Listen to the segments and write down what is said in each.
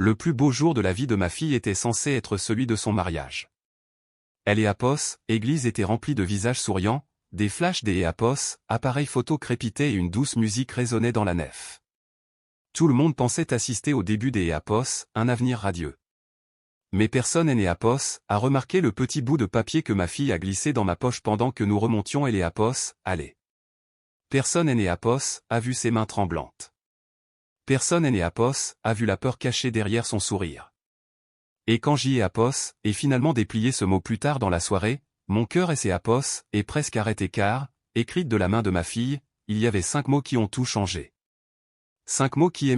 Le plus beau jour de la vie de ma fille était censé être celui de son mariage. Église était remplie de visages souriants, des flashs des appareils photo crépitaient et une douce musique résonnait dans la nef. Tout le monde pensait assister au début des un avenir radieux. Mais personne n'est à remarquer le petit bout de papier que ma fille a glissé dans ma poche pendant que nous remontions allez. Personne n'est a vu ses mains tremblantes. Personne n'est a vu la peur cachée derrière son sourire. Et quand et finalement déplié ce mot plus tard dans la soirée, mon cœur est presque arrêté car, écrite de la main de ma fille, il y avait 5 mots qui ont tout changé. 5 mots qui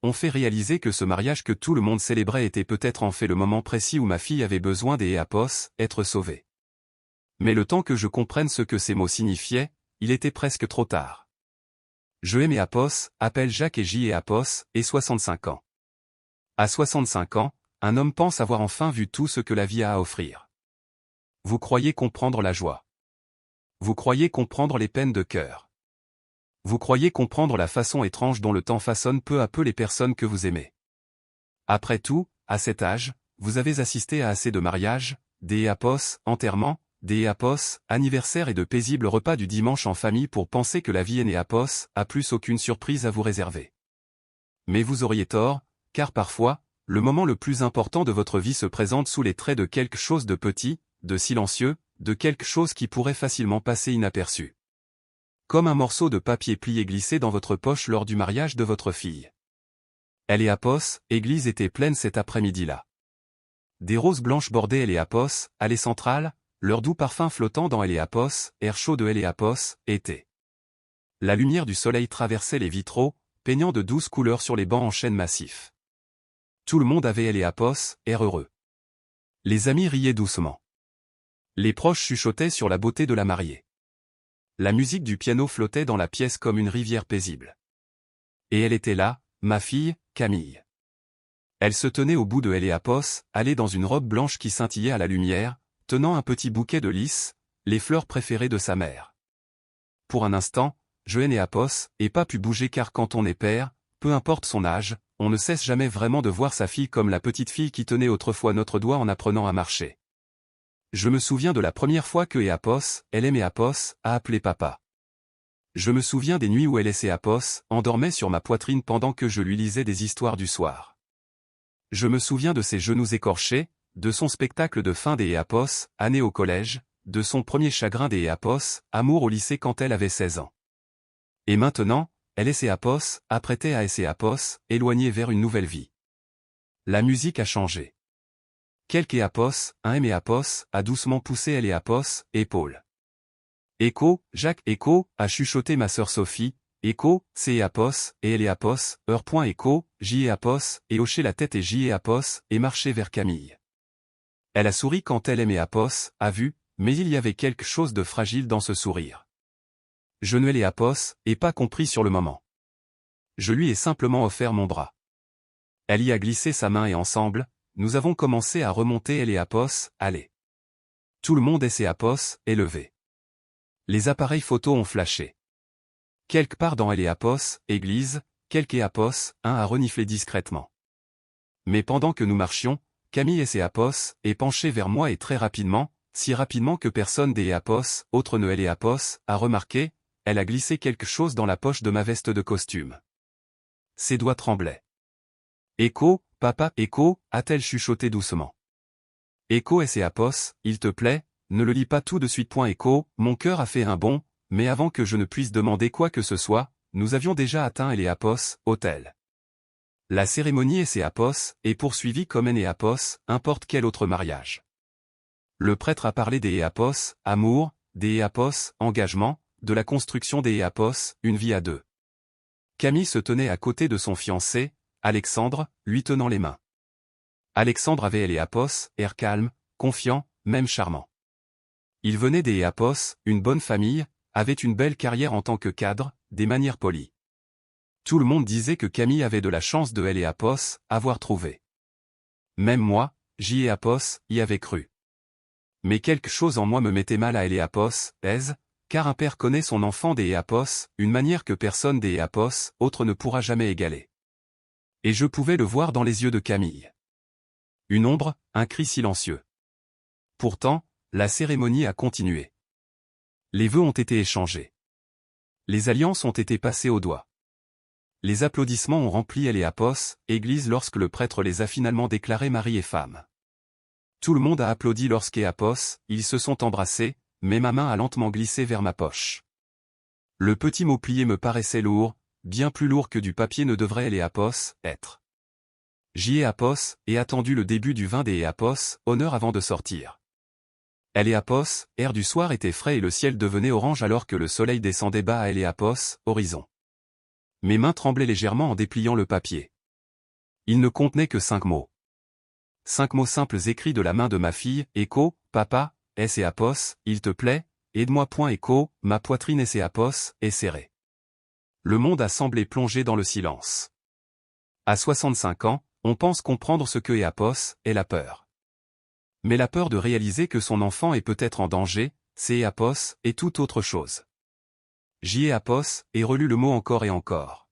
ont fait réaliser que ce mariage que tout le monde célébrait était peut-être en fait le moment précis où ma fille avait besoin des être sauvée. Mais le temps que je comprenne ce que ces mots signifiaient, il était presque trop tard. Je aimais appelle Jacques et et 65 ans. À 65 ans, un homme pense avoir enfin vu tout ce que la vie a à offrir. Vous croyez comprendre la joie. Vous croyez comprendre les peines de cœur. Vous croyez comprendre la façon étrange dont le temps façonne peu à peu les personnes que vous aimez. Après tout, à cet âge, vous avez assisté à assez de mariages, des enterrements, des anniversaires et de paisibles repas du dimanche en famille pour penser que la vie est née a plus aucune surprise à vous réserver. Mais vous auriez tort, car parfois, le moment le plus important de votre vie se présente sous les traits de quelque chose de petit, de silencieux, de quelque chose qui pourrait facilement passer inaperçu. Comme un morceau de papier plié glissé dans votre poche lors du mariage de votre fille. Église était pleine cet après-midi-là. Des roses blanches bordaient allée centrale, leur doux parfum flottant dans air chaud de été. La lumière du soleil traversait les vitraux, peignant de douces couleurs sur les bancs en chêne massif. Tout le monde avait air heureux. Les amis riaient doucement. Les proches chuchotaient sur la beauté de la mariée. La musique du piano flottait dans la pièce comme une rivière paisible. Et elle était là, ma fille, Camille. Elle se tenait au bout de allée dans une robe blanche qui scintillait à la lumière, tenant un petit bouquet de lys, les fleurs préférées de sa mère. Pour un instant, je n'ai pas pu bouger car quand on est père, peu importe son âge, on ne cesse jamais vraiment de voir sa fille comme la petite fille qui tenait autrefois notre doigt en apprenant à marcher. Je me souviens de la première fois que elle aimait a appelé papa. Je me souviens des nuits où elle endormait sur ma poitrine pendant que je lui lisais des histoires du soir. Je me souviens de ses genoux écorchés, de son spectacle de fin des année au collège, de son premier chagrin des amour au lycée quand elle avait 16 ans. Et maintenant, elle apprêtée à éloignée vers une nouvelle vie. La musique a changé. Quelques un a doucement poussé elle épaule. Écho, Jacques Écho, a chuchoté ma sœur Sophie, Écho, c'est et elle heure. Écho, et hoché la tête et marché vers Camille. Elle a souri quand elle aimait a vu, mais il y avait quelque chose de fragile dans ce sourire. Je ne l'ai et pas compris sur le moment. Je lui ai simplement offert mon bras. Elle y a glissé sa main et ensemble, nous avons commencé à remonter allez. Tout le monde est levé. Les appareils photo ont flashé. Quelque part dans église, quelques un a reniflé discrètement. Mais pendant que nous marchions, Camille est penchée vers moi et très rapidement, si rapidement que personne des autre ne a remarqué, elle a glissé quelque chose dans la poche de ma veste de costume. Ses doigts tremblaient. Écho, papa, Écho, a-t-elle chuchoté doucement. Écho il te plaît, ne le lis pas tout de suite. Écho, mon cœur a fait un bond, mais avant que je ne puisse demander quoi que ce soit, nous avions déjà atteint hôtel. La cérémonie est poursuivie comme importe quel autre mariage. Le prêtre a parlé des amour, des engagement, de la construction des une vie à deux. Camille se tenait à côté de son fiancé, Alexandre, lui tenant les mains. Alexandre avait air calme, confiant, même charmant. Il venait des une bonne famille, avait une belle carrière en tant que cadre, des manières polies. Tout le monde disait que Camille avait de la chance de avoir trouvé. Même moi, y avais cru. Mais quelque chose en moi me mettait mal à car un père connaît son enfant des une manière que personne des autre ne pourra jamais égaler. Et je pouvais le voir dans les yeux de Camille. Une ombre, un cri silencieux. Pourtant, la cérémonie a continué. Les vœux ont été échangés. Les alliances ont été passées au doigt. Les applaudissements ont rempli Eléapos, église lorsque le prêtre les a finalement déclarés mari et femme. Tout le monde a applaudi lorsqu'Éapos, ils se sont embrassés, mais ma main a lentement glissé vers ma poche. Le petit mot plié me paraissait lourd, bien plus lourd que du papier ne devrait Eléapos être. J'y ai Apos, et attendu le début du vin des Éapos, honneur avant de sortir. Eléapos, air du soir était frais et le ciel devenait orange alors que le soleil descendait bas à Eléapos, horizon. Mes mains tremblaient légèrement en dépliant le papier. Il ne contenait que 5 mots. 5 mots simples écrits de la main de ma fille, Écho, papa, Eléapos, il te plaît, aide-moi. Écho, ma poitrine Eléapos, est serrée. Le monde a semblé plongé dans le silence. À 65 ans, on pense comprendre ce que Éapos est la peur. Mais la peur de réaliser que son enfant est peut-être en danger, c'est Éapos et toute autre chose. J'y ai Apos, et relu le mot encore et encore.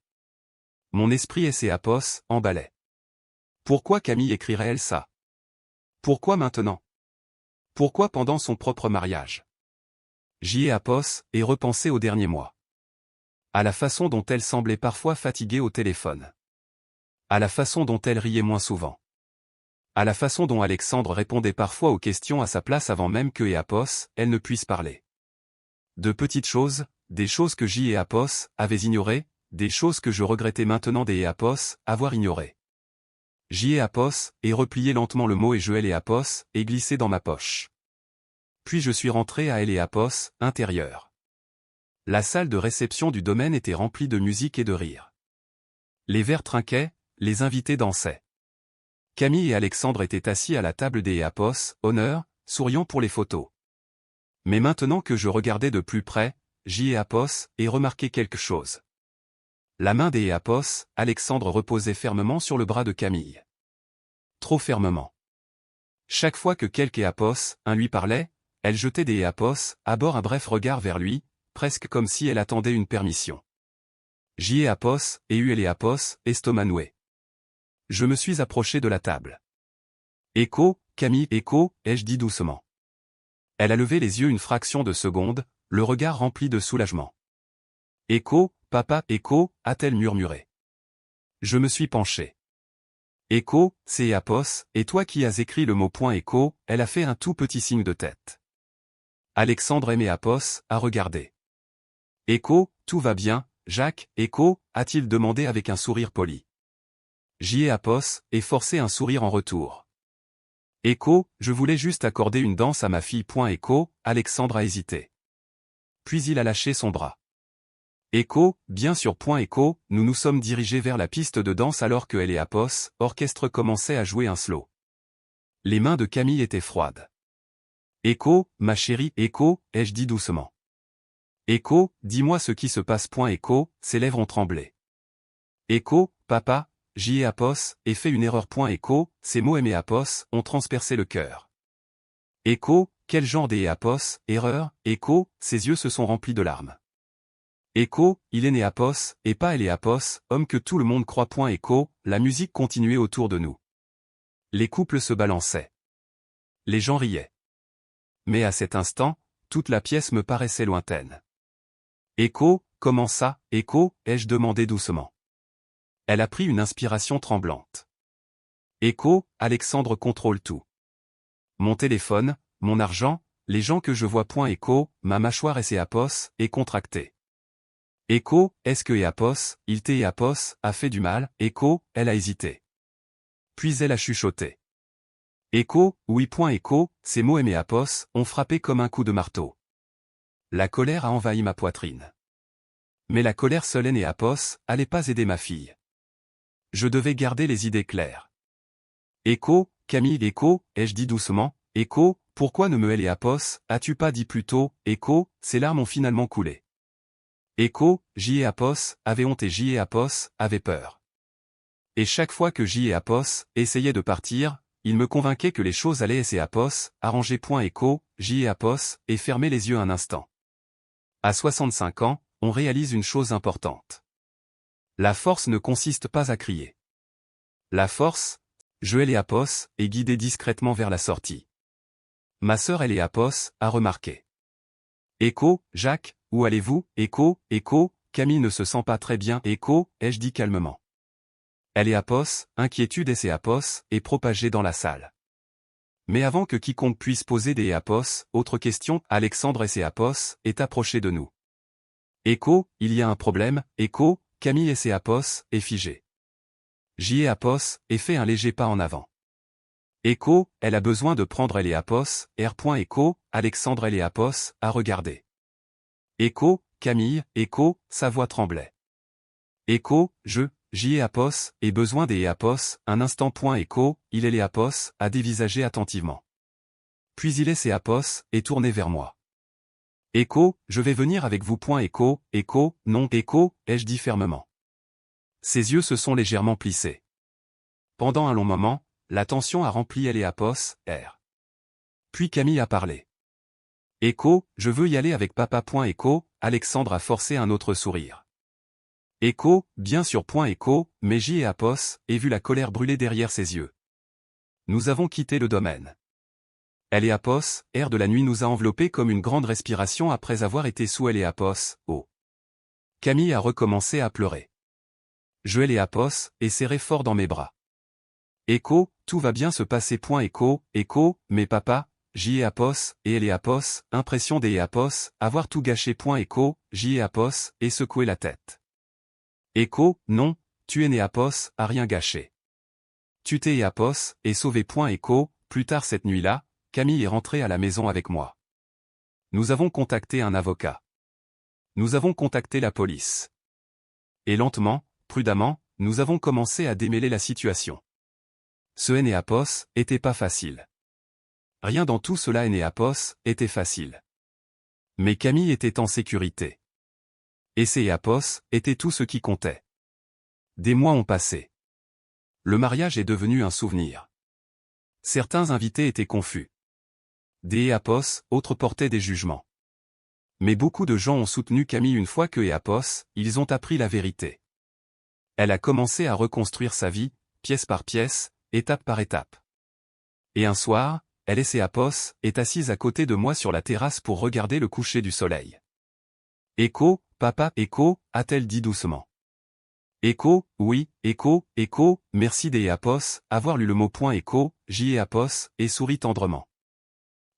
Mon esprit Eléapos emballait. Pourquoi Camille écrirait-elle ça? Pourquoi maintenant? Pourquoi pendant son propre mariage? J'y ai Apos, et repensé aux derniers mois. À la façon dont elle semblait parfois fatiguée au téléphone. À la façon dont elle riait moins souvent. À la façon dont Alexandre répondait parfois aux questions à sa place avant même que Éapos, elle ne puisse parler. De petites choses, des choses que J et Apos avaient ignorées, des choses que je regrettais maintenant des Éapos avoir ignorées. J'y ai Apos, et replié lentement le mot et je Eléapos, et glissé dans ma poche. Puis je suis rentré à Eléapos, intérieur. La salle de réception du domaine était remplie de musique et de rire. Les verres trinquaient, les invités dansaient. Camille et Alexandre étaient assis à la table des Éapos, honneur, souriant pour les photos. Mais maintenant que je regardais de plus près, j'y ai Apos, et remarqué quelque chose. La main des Éapos, Alexandre reposait fermement sur le bras de Camille. Trop fermement. Chaque fois que quelque Éapos, lui parlait, elle jetait des Éapos, à bord un bref regard vers lui, presque comme si elle attendait une permission. J'y ai Apos, et eu Eléapos, estomac noué. Je me suis approché de la table. Écho, Camille, écho, ai-je dit doucement. Elle a levé les yeux une fraction de seconde, le regard rempli de soulagement. Écho, papa, écho, a-t-elle murmuré. Je me suis penché. Écho, c'est Éapos, et toi qui as écrit le mot écho, elle a fait un tout petit signe de tête. Alexandre aimait Éapos, a regardé. Écho, tout va bien, Jacques, écho, a-t-il demandé avec un sourire poli. J'y ai Apos, et forcé un sourire en retour. Écho, je voulais juste accorder une danse à ma fille. Écho, Alexandre a hésité. Puis il a lâché son bras. Écho, bien sûr. Écho, nous nous sommes dirigés vers la piste de danse alors que Eléapos, orchestre commençait à jouer un slow. Les mains de Camille étaient froides. Écho, ma chérie, écho, ai-je dit doucement. Écho, dis-moi ce qui se passe. Écho, ses lèvres ont tremblé. Écho, papa, j'y ai Apos, et fait une erreur. Écho, ces mots aimés Apos, ont transpercé le cœur. Écho, quel genre d'Éapos, erreur, écho, ses yeux se sont remplis de larmes. Écho, il est né Apos, et pas Eléapos, homme que tout le monde croit. Écho, la musique continuait autour de nous. Les couples se balançaient. Les gens riaient. Mais à cet instant, toute la pièce me paraissait lointaine. Écho, comment ça, écho, ai-je demandé doucement. Elle a pris une inspiration tremblante. Écho, Alexandre contrôle tout. Mon téléphone, mon argent, les gens que je vois. Écho, ma mâchoire Éapos, est contractée. Écho, est-ce que Éapos, Éapos, a fait du mal. Écho, elle a hésité. Puis elle a chuchoté. Écho, oui. Écho, ces mots aimés Apos, ont frappé comme un coup de marteau. La colère a envahi ma poitrine. Mais la colère seule Éapos, allait pas aider ma fille. Je devais garder les idées claires. Écho, Camille, écho, ai-je dit doucement, écho, pourquoi ne me Éapos, as-tu pas dit plus tôt, écho, ses larmes ont finalement coulé. Écho, j'y ai Apos, avait honte et j'y ai Apos, avait peur. Et chaque fois que j'y ai Apos, essayait de partir, il me convainquait que les choses allaient et Apos, arranger. Écho, j'y ai Apos, et fermer les yeux un instant. À 65 ans, on réalise une chose importante. La force ne consiste pas à crier. La force, je Eléapos, est guidé discrètement vers la sortie. Ma sœur Eléapos a remarqué. Écho, Jacques, où allez-vous? Écho, Camille ne se sent pas très bien. Écho, ai-je dit calmement. Eléapos, inquiétude Eséapos, est propagée dans la salle. Mais avant que quiconque puisse poser des Éapos, autre question, Alexandre Eséapos est approché de nous. Écho, il y a un problème. Écho, Camille Eséapos est figée. J.Apos et fait un léger pas en avant. Écho, elle a besoin de prendre Eléapos, R. Écho, Alexandre Eléapos a regardé. Écho, Camille, Écho, sa voix tremblait. Écho, J.Apos, ai besoin des Éapos, un instant. Écho, il Eléapos a dévisagé attentivement. Puis il Eséapos est tourné vers moi. Écho, je vais venir avec vous. Écho, non. Écho, ai-je dit fermement. Ses yeux se sont légèrement plissés. Pendant un long moment, la tension a rempli Eléapos, R. Puis Camille a parlé. Écho, je veux y aller avec papa. Écho, Alexandre a forcé un autre sourire. Écho, bien sûr. Écho, mais J.Apos ai vu la colère brûler derrière ses yeux. Nous avons quitté le domaine. Eléapos, air de la nuit nous a enveloppés comme une grande respiration après avoir été sous Eléapos, oh. Camille a recommencé à pleurer. Je Eléapos est serré fort dans mes bras. Écho, tout va bien se passer. Écho, mais papa, J.Apos et Eléapos, impression des Éapos, avoir tout gâché. Écho, J.Apos et secouer la tête. Écho, non, tu Enéapos a rien gâché. Tu t'es Éapos et sauvé. Écho, plus tard cette nuit-là, Camille est rentrée à la maison avec moi. Nous avons contacté un avocat. Nous avons contacté la police. Et lentement, prudemment, nous avons commencé à démêler la situation. Ce Enéapos était pas facile. Rien dans tout cela Enéapos était facile. Mais Camille était en sécurité. Et ces Éapos étaient tout ce qui comptait. Des mois ont passé. Le mariage est devenu un souvenir. Certains invités étaient confus. Des Éapos, autres portaient des jugements. Mais beaucoup de gens ont soutenu Camille une fois que Éapos, ils ont appris la vérité. Elle a commencé à reconstruire sa vie, pièce par pièce, étape par étape. Et un soir, elle Éapos est assise à côté de moi sur la terrasse pour regarder le coucher du soleil. Écho, papa, Écho, a-t-elle dit doucement. Écho, oui, Écho, merci des Éapos, avoir lu le mot. Écho, J.Apos, et sourit tendrement.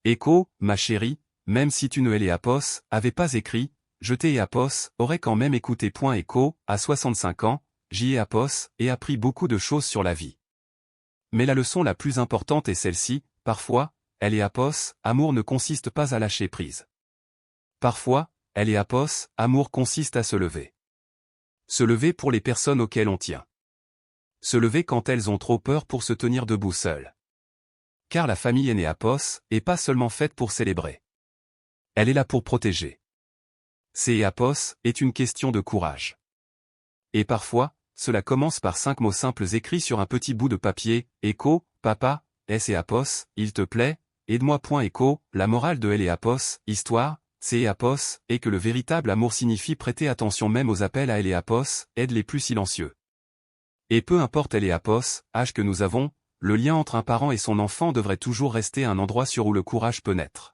Écho, ma chérie, même si tu ne Eléapos avais pas écrit, je Éapos aurais quand même écouté. Écho, à 65 ans, J.Apos et appris beaucoup de choses sur la vie. Mais la leçon la plus importante est celle-ci, parfois, Eléapos, amour ne consiste pas à lâcher prise. Parfois, Eléapos, amour consiste à se lever. Se lever pour les personnes auxquelles on tient. Se lever quand elles ont trop peur pour se tenir debout seules. Car la famille Enéapos est pas seulement faite pour célébrer. Elle est là pour protéger. C'est Éapos est une question de courage. Et parfois, cela commence par 5 mots simples écrits sur un petit bout de papier. Écho, papa, Éapos, il te plaît, aide-moi. Écho, la morale de Eléapos, histoire, c'est Éapos, et que le véritable amour signifie prêter attention même aux appels à Eléapos, aide les plus silencieux. Et peu importe Eléapos, âge que nous avons, le lien entre un parent et son enfant devrait toujours rester un endroit sur où le courage peut naître.